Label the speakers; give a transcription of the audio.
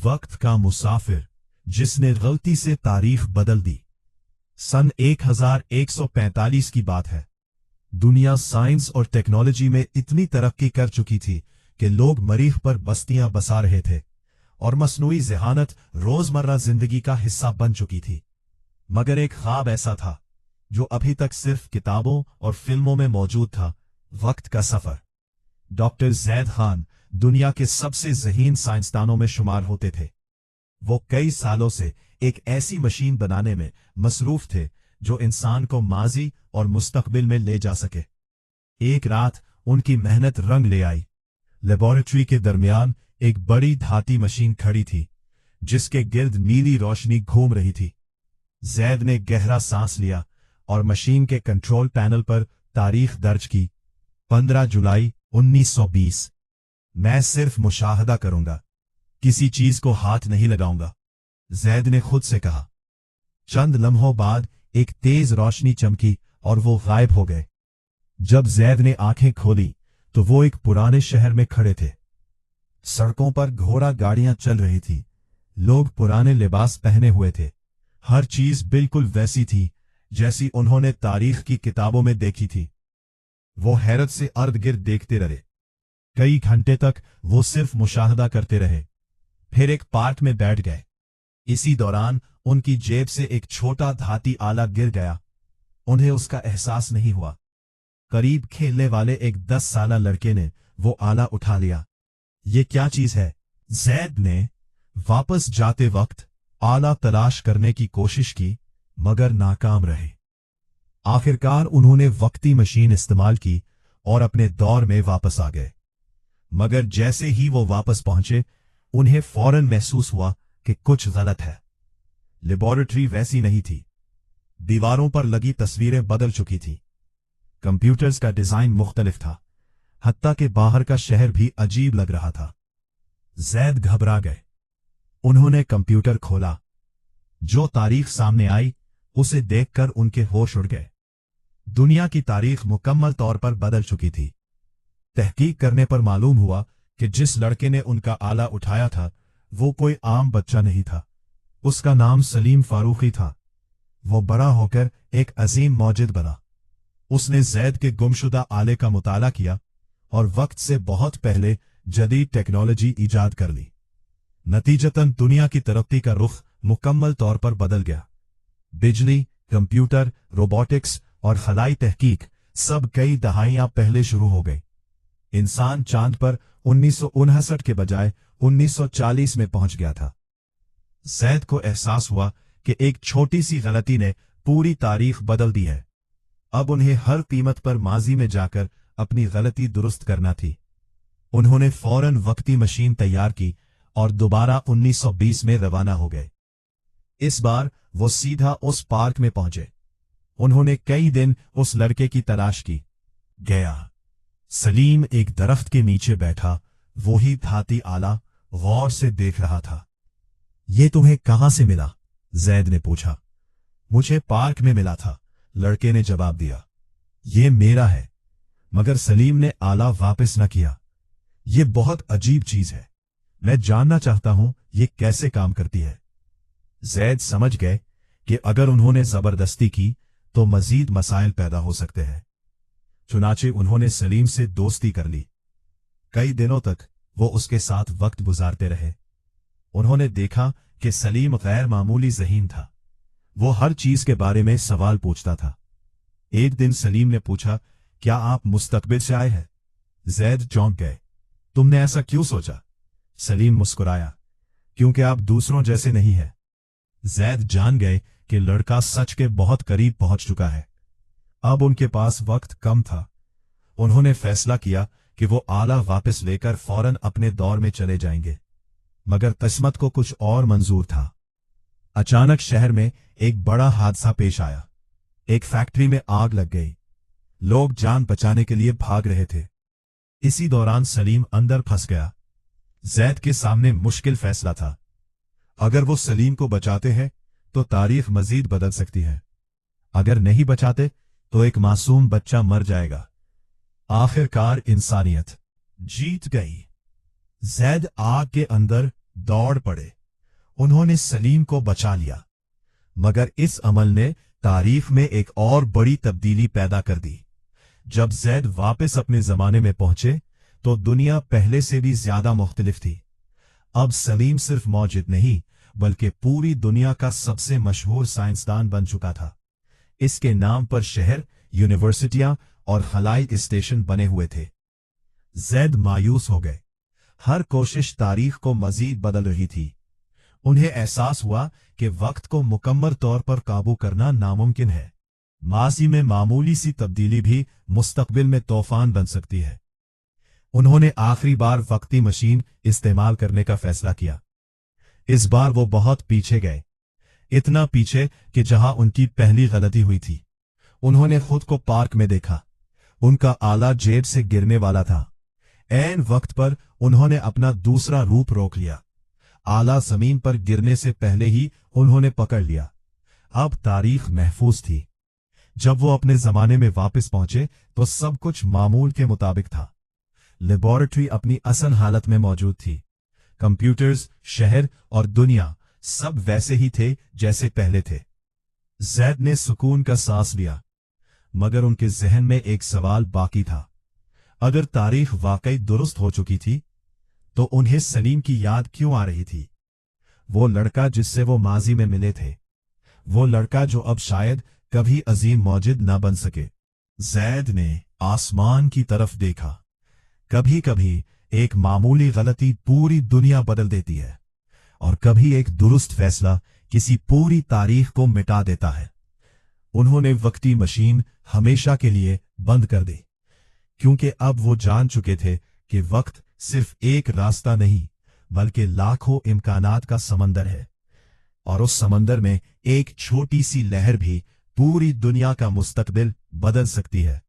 Speaker 1: वक्त का मुसाफिर जिसने गलती से तारीख बदल दी। सन 1145 की बात है। दुनिया साइंस और टेक्नोलॉजी में इतनी तरक्की कर चुकी थी कि लोग मरीख पर बस्तियां बसा रहे थे और मसनूई ज़हानत रोजमर्रा जिंदगी का हिस्सा बन चुकी थी। मगर एक ख्वाब ऐसा था जो अभी तक सिर्फ किताबों और फिल्मों में मौजूद था, वक्त का सफर। डॉक्टर ज़ैद खान दुनिया के सबसे ज़हीन साइंसदानों में शुमार होते थे। वो कई सालों से एक ऐसी मशीन बनाने में मसरूफ थे जो इंसान को माजी और मुस्तकबिल में ले जा सके। एक रात उनकी मेहनत रंग ले आई। लेबोरेटरी के दरमियान एक बड़ी धाती मशीन खड़ी थी जिसके गिर्द नीली रोशनी घूम रही थी। ज़ैद ने गहरा सांस लिया और मशीन के कंट्रोल पैनल पर तारीख दर्ज की, 15 जुलाई 1920। मैं सिर्फ मुशाहदा करूंगा, किसी चीज को हाथ नहीं लगाऊंगा, ज़ैद ने खुद से कहा। चंद लम्हों बाद एक तेज रोशनी चमकी और वो गायब हो गए। जब ज़ैद ने आंखें खोली तो वो एक पुराने शहर में खड़े थे। सड़कों पर घोड़ा गाड़ियां चल रही थी, लोग पुराने लिबास पहने हुए थे। हर चीज बिल्कुल वैसी थी जैसी उन्होंने तारीख की किताबों में देखी थी। वो हैरत से अर्द गिर्द देखते रहे। कई घंटे तक वो सिर्फ मुशाहदा करते रहे, फिर एक पार्क में बैठ गए। इसी दौरान उनकी जेब से एक छोटा धाती आला गिर गया। उन्हें उसका एहसास नहीं हुआ। करीब खेलने वाले एक 10 साला लड़के ने वो आला उठा लिया। ये क्या चीज है? ज़ैद ने वापस जाते वक्त आला तलाश करने की कोशिश की मगर नाकाम रहे। आखिरकार उन्होंने वक्ती मशीन इस्तेमाल की और अपने दौर में वापस आ गए। मगर जैसे ही वो वापस पहुंचे उन्हें फौरन महसूस हुआ कि कुछ गलत है। लेबोरेटरी वैसी नहीं थी। दीवारों पर लगी तस्वीरें बदल चुकी थी। कंप्यूटर्स का डिजाइन मुख्तलिफ था, हत्ता के बाहर का शहर भी अजीब लग रहा था। ज़ैद घबरा गए। उन्होंने कंप्यूटर खोला। जो तारीख सामने आई उसे देखकर उनके होश उड़ गए। दुनिया की तारीख मुकम्मल तौर पर बदल चुकी थी। तहकीक करने पर मालूम हुआ कि जिस लड़के ने उनका आला उठाया था वो कोई आम बच्चा नहीं था। उसका नाम सलीम फारूकी था। वो बड़ा होकर एक अजीम मौजिद बना। उसने ज़ैद के गुमशुदा आले का मुताला किया और वक्त से बहुत पहले जदीद टेक्नोलॉजी ईजाद कर ली। नतीजतन दुनिया की तरक्की का रुख मुकम्मल तौर पर बदल गया। बिजली, कंप्यूटर, रोबोटिक्स और खलाई तहकीक सब कई दहाइयां पहले शुरू हो गई। इंसान चांद पर 1959 के बजाय 1940 में पहुंच गया था। ज़ैद को एहसास हुआ कि एक छोटी सी गलती ने पूरी तारीख बदल दी है। अब उन्हें हर कीमत पर माजी में जाकर अपनी गलती दुरुस्त करना थी। उन्होंने फौरन वक्ती मशीन तैयार की और दोबारा 1920 में रवाना हो गए। इस बार वो सीधा उस पार्क में पहुंचे। उन्होंने कई दिन उस लड़के की तलाश की। गया। सलीम एक दरख्त के नीचे बैठा वही धाती आला गौर से देख रहा था। ये तुम्हें कहां से मिला? ज़ैद ने पूछा। मुझे पार्क में मिला था, लड़के ने जवाब दिया। ये मेरा है। मगर सलीम ने आला वापस न किया। ये बहुत अजीब चीज है, मैं जानना चाहता हूं ये कैसे काम करती है। ज़ैद समझ गए कि अगर उन्होंने जबरदस्ती की तो मजीद मसाइल पैदा हो सकते हैं। चुनाचे उन्होंने सलीम से दोस्ती कर ली। कई दिनों तक वो उसके साथ वक्त गुजारते रहे। उन्होंने देखा कि सलीम गैर मामूली ज़हीन था। वो हर चीज के बारे में सवाल पूछता था। एक दिन सलीम ने पूछा, क्या आप मुस्तकबिल से आए हैं? ज़ैद चौंक गए। तुमने ऐसा क्यों सोचा? सलीम मुस्कुराया, क्योंकि आप दूसरों जैसे नहीं हैं। ज़ैद जान गए कि लड़का सच के बहुत करीब पहुंच चुका है। अब उनके पास वक्त कम था। उन्होंने फैसला किया कि वो आला वापस लेकर फौरन अपने दौर में चले जाएंगे। मगर किस्मत को कुछ और मंजूर था। अचानक शहर में एक बड़ा हादसा पेश आया। एक फैक्ट्री में आग लग गई। लोग जान बचाने के लिए भाग रहे थे। इसी दौरान सलीम अंदर फंस गया। ज़ैद के सामने मुश्किल फैसला था। अगर वो सलीम को बचाते हैं तो तारीख मजीद बदल सकती है। अगर नहीं बचाते तो एक मासूम बच्चा मर जाएगा। आखिरकार इंसानियत जीत गई। ज़ैद आग के अंदर दौड़ पड़े। उन्होंने सलीम को बचा लिया, मगर इस अमल ने तारीख में एक और बड़ी तब्दीली पैदा कर दी। जब जैद वापस अपने जमाने में पहुंचे तो दुनिया पहले से भी ज्यादा मुख्तलिफ थी। अब सलीम सिर्फ मौजूद नहीं बल्कि पूरी दुनिया का सबसे मशहूर साइंसदान बन चुका था। इसके नाम पर शहर, यूनिवर्सिटियां और खलाई स्टेशन बने हुए थे। जैद मायूस हो गए। हर कोशिश तारीख को मजीद बदल रही थी। उन्हें एहसास हुआ कि वक्त को मुकम्मल तौर पर काबू करना नामुमकिन है। माजी में मामूली सी तब्दीली भी मुस्तकबिल में तूफान बन सकती है। उन्होंने आखिरी बार वक्ती मशीन इस्तेमाल करने का फैसला किया। इस बार वो बहुत पीछे गए, इतना पीछे कि जहां उनकी पहली गलती हुई थी। उन्होंने खुद को पार्क में देखा। उनका आला जेब से गिरने वाला था। ऐन वक्त पर उन्होंने अपना दूसरा रूप रोक लिया। आला जमीन पर गिरने से पहले ही उन्होंने पकड़ लिया। अब तारीख महफूज थी। जब वो अपने जमाने में वापस पहुंचे तो सब कुछ मामूल के मुताबिक था। लेबोरेटरी अपनी असल हालत में मौजूद थी। कंप्यूटर्स, शहर और दुनिया सब वैसे ही थे जैसे पहले थे। जैद ने सुकून का सांस लिया, मगर उनके जहन में एक सवाल बाकी था। अगर तारीख वाकई दुरुस्त हो चुकी थी तो उन्हें सलीम की याद क्यों आ रही थी? वो लड़का जिससे वो माजी में मिले थे, वो लड़का जो अब शायद कभी अजीम मौजिद न बन सके। जैद ने आसमान की तरफ देखा। कभी कभी एक मामूली गलती पूरी दुनिया बदल देती है और कभी एक दुरुस्त फैसला किसी पूरी तारीख को मिटा देता है। उन्होंने वक्ती मशीन हमेशा के लिए बंद कर दी, क्योंकि अब वो जान चुके थे कि वक्त सिर्फ एक रास्ता नहीं बल्कि लाखों इम्कानात का समंदर है, और उस समंदर में एक छोटी सी लहर भी पूरी दुनिया का मुस्तकबिल बदल सकती है।